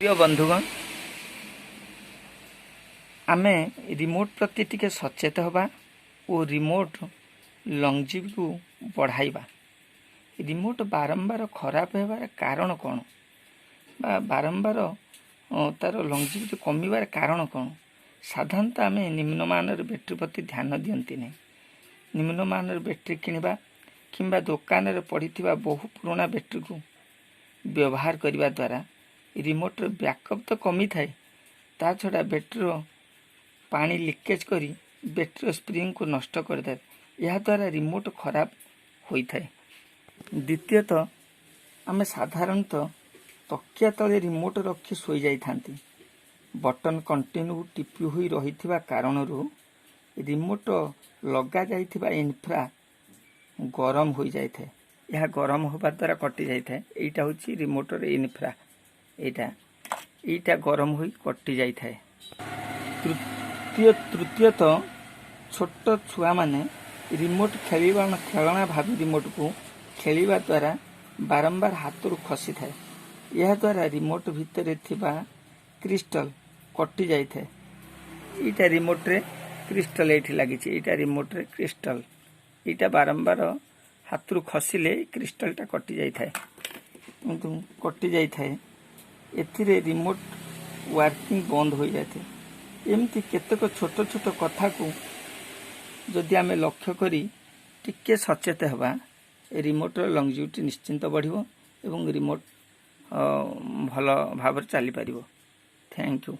प्रिय बंधुगण आमे रिमोट प्रति टिके सचेत हवा और रिमोट लंगजिविटी को बढ़ाइबा। रिमोट बारंबार खराब होबार कारण कौन बा बारंबार तार लंगजिविटी कमिबार कारण कौन? साधारणतः आम निम्नमानर बैटेरी प्रति ध्यान दियंती नहीं। निम्नमानर बैटेरी किनिबा किंबा दुकान पड़िथिबा बहु पुराना बैटेरी को व्यवहार करने द्वारा रिमोटर बैकअप तो कमी थाए, ता छड़ा बैटेरी पानी लीकेज करी बैटेरी स्प्रिंग को नष्ट कर दे। यह द्वारा रिमोट खराब होता है। द्वितीयतः आम साधारणतः तकिया तले रिमोट रखी शोई जाई थांती। बटन कंटिन्यू टिपी हुई रही कारण रिमोट लगा जाइथिबा इन्फ्रा गरम हो जाए। यह गरम होबा द्वारा कटि जाए। एटा होची रिमोटर इन्फ्रा, एटा गरम हुई कटि जाए। तृतीयतः छोट छुआ माने रिमोट खेलना भावी रिमोट को खेलिबा द्वारा बारंबार हाथ खसी थाए। यह द्वारा रिमोट भितर थिबा क्रिस्टल कटि जाए। एटा रिमोट रे क्रिस्टल एठी लागी, एटा रिमोट रे क्रिस्टल, एटा बारंबार हाथ खसिले क्रिस्टलटा कटि जाए। कटि जाए एथिरे रिमोट वर्किंग बंद हो जाए। एमती केतक छोट छोट कथा को जदि आमे लक्ष्य करी टिके सचेत हवा, रिमोटर लंगजिविटी निश्चिंत बढ़िबो एवं रिमोट भल भाव चली पारिबो। Thank you.